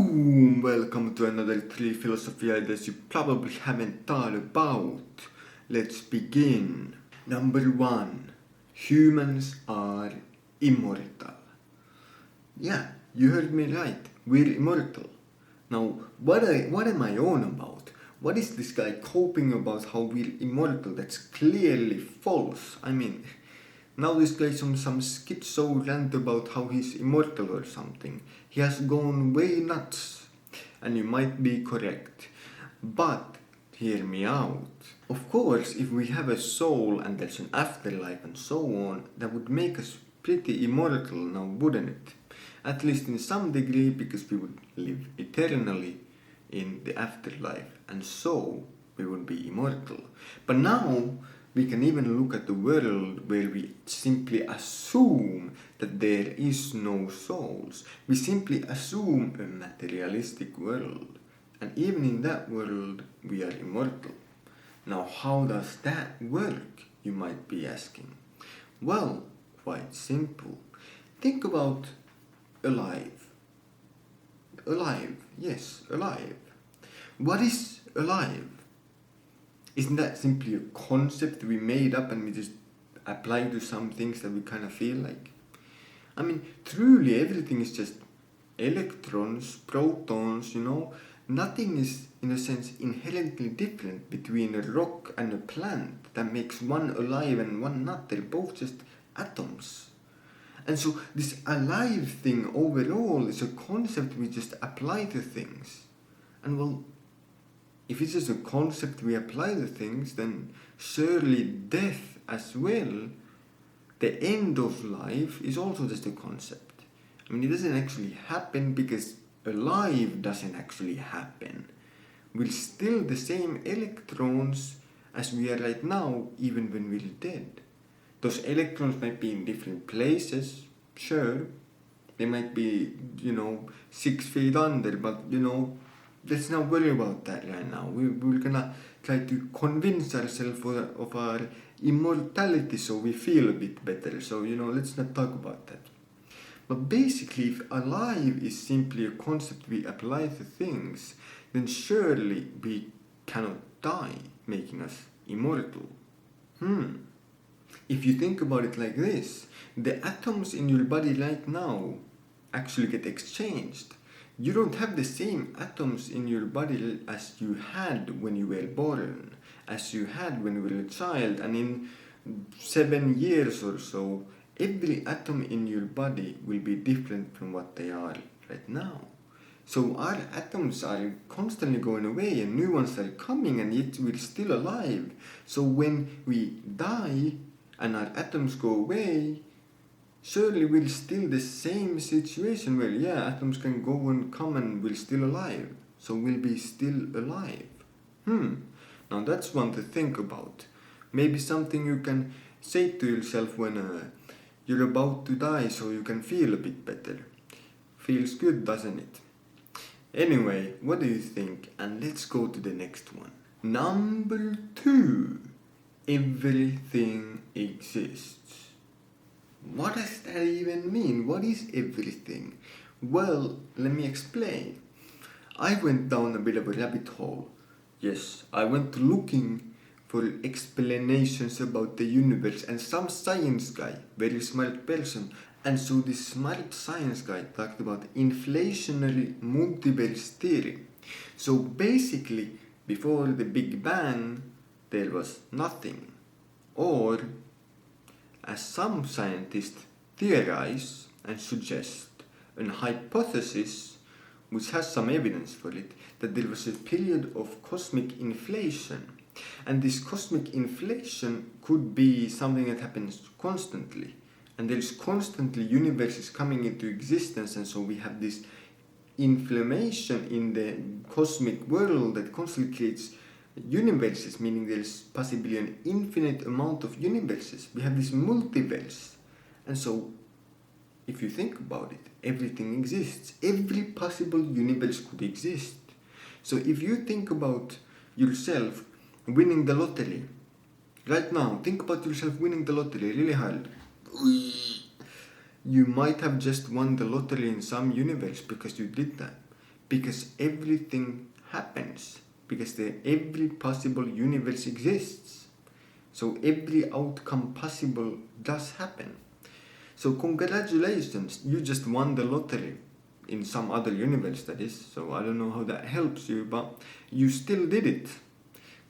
Boom! Welcome to another 3 philosophy ideas you probably haven't thought about. Let's begin. Number 1. Humans are immortal. Yeah, you heard me right. We're immortal. Now, what am I on about? What is this guy coping about how we're immortal? That's clearly false. Now this guy's on some schizo rant about how he's immortal or something. He has gone way nuts. And you might be correct. But, hear me out. Of course, if we have a soul and there's an afterlife and so on, that would make us pretty immortal now, wouldn't it? At least in some degree, because we would live eternally in the afterlife, and so we would be immortal. But now we can even look at the world where we simply assume that there is no souls. We simply assume a materialistic world, and even in that world we are immortal. Now how does that work, you might be asking? Well, quite simple. Think about alive. Alive, yes, alive. What is alive? Isn't that simply a concept we made up and we just apply to some things that we kind of feel like? Truly everything is just electrons, protons, Nothing is, in a sense, inherently different between a rock and a plant that makes one alive and one not. They're both just atoms. And so this alive thing overall is a concept we just apply to things. And well, if it's just a concept we apply to things, then surely death as well, the end of life, is also just a concept. It doesn't actually happen because alive doesn't actually happen. We're still the same electrons as we are right now, even when we're dead. Those electrons might be in different places, sure. They might be, 6 feet under, but, let's not worry about that right now. We're gonna try to convince ourselves of our immortality so we feel a bit better. So, let's not talk about that. But basically, if alive is simply a concept we apply to things, then surely we cannot die, making us immortal. If you think about it like this, the atoms in your body right now actually get exchanged. You don't have the same atoms in your body as you had when you were born, as you had when you were a child, and in 7 years or so, every atom in your body will be different from what they are right now. So our atoms are constantly going away and new ones are coming, and yet we're still alive. So when we die and our atoms go away, surely we're still the same situation where, atoms can go and come and we're still alive. So we'll be still alive. Now that's one to think about. Maybe something you can say to yourself when you're about to die so you can feel a bit better. Feels good, doesn't it? Anyway, what do you think? And let's go to the next one. Number 2. Everything exists. What does that even mean? What is everything? Well, let me explain. I went down a bit of a rabbit hole. Yes, I went looking for explanations about the universe, and some science guy, very smart person, and so this smart science guy talked about inflationary multiverse theory. So basically, before the Big Bang, there was nothing. Or, as some scientists theorize and suggest, an hypothesis which has some evidence for it, that there was a period of cosmic inflation. And this cosmic inflation could be something that happens constantly. And there's constantly universes coming into existence, and so we have this inflammation in the cosmic world that constantly creates universes, meaning there's possibly an infinite amount of universes. We have this multiverse. And so, if you think about it, everything exists. Every possible universe could exist. So if you think about yourself winning the lottery, right now, think about yourself winning the lottery really hard. You might have just won the lottery in some universe because you did that. because everything happens, because every possible universe exists. So every outcome possible does happen. So congratulations, you just won the lottery in some other universe, that is. So I don't know how that helps you, but you still did it.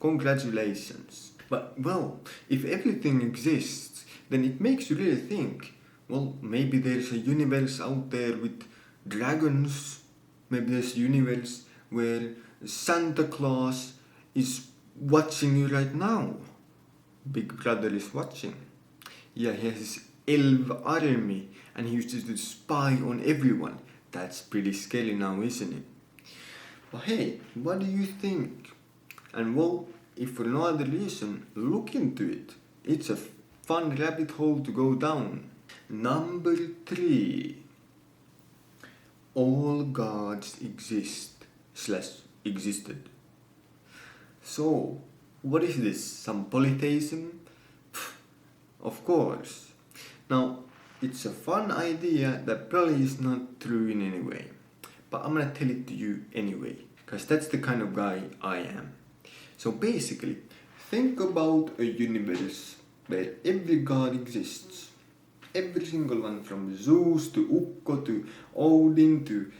Congratulations. But well, if everything exists, then it makes you really think, well, maybe there's a universe out there with dragons. Maybe there's a universe where Santa Claus is watching you right now. Big Brother is watching. Yeah, he has his elf army and he uses to spy on everyone. That's pretty scary now, isn't it? But hey, what do you think? And well, if for no other reason, look into it. It's a fun rabbit hole to go down. Number 3. All gods existed. So, what is this? Some polytheism? Of course. Now, it's a fun idea that probably is not true in any way. But I'm gonna tell it to you anyway, because that's the kind of guy I am. So basically, think about a universe where every god exists. Every single one, from Zeus to Ukko to Odin to,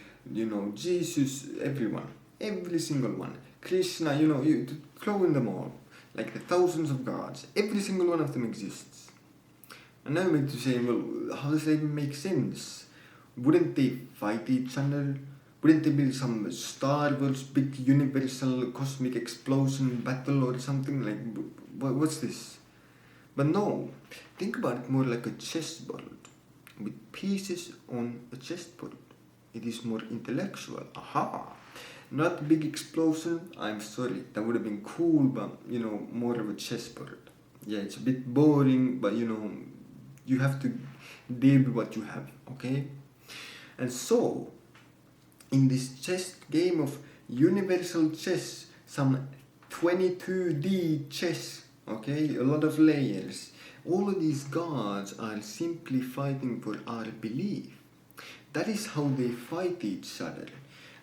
Jesus, everyone. Every single one. Krishna, you throw in them all. Like the thousands of gods. Every single one of them exists. And now I'm going to say, well, how does that even make sense? Wouldn't they fight each other? Wouldn't there be some Star Wars big universal cosmic explosion battle or something? Like, what's this? But no, think about it more like a chessboard, with pieces on a chessboard. It is more intellectual. Aha! Not big explosion, I'm sorry, that would have been cool, but more of a chessboard. Yeah, it's a bit boring, but you have to deal with what you have, okay? And so, in this chess game of universal chess, some 22D chess, okay, a lot of layers, all of these gods are simply fighting for our belief. That is how they fight each other.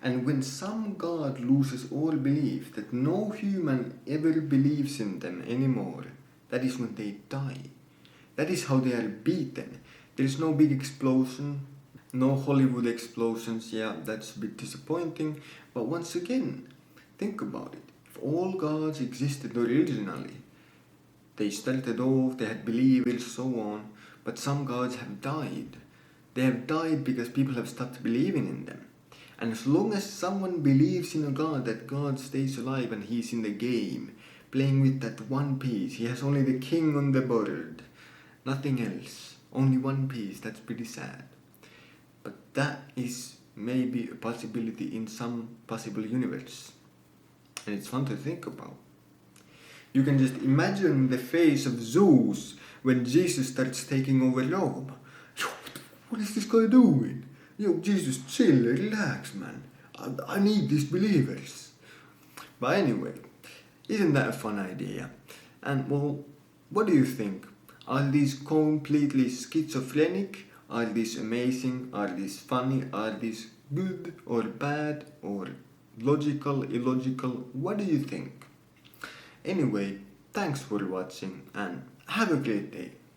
And when some god loses all belief, that no human ever believes in them anymore, that is when they die. That is how they are beaten. There is no big explosion, no Hollywood explosions. Yeah, that's a bit disappointing. But once again, think about it. If all gods existed originally, they started off, they had believers, so on, but some gods have died. They have died because people have stopped believing in them. And as long as someone believes in a god, that god stays alive and he's in the game, playing with that one piece. He has only the king on the board, nothing else. Only one piece. That's pretty sad. But that is maybe a possibility in some possible universe. And it's fun to think about. You can just imagine the face of Zeus when Jesus starts taking over Rome. What is this guy doing? Jesus, chill, relax, man. I need these believers. But anyway, isn't that a fun idea? And well, what do you think? Are these completely schizophrenic? Are these amazing? Are these funny? Are these good or bad or logical, illogical? What do you think? Anyway, thanks for watching and have a great day.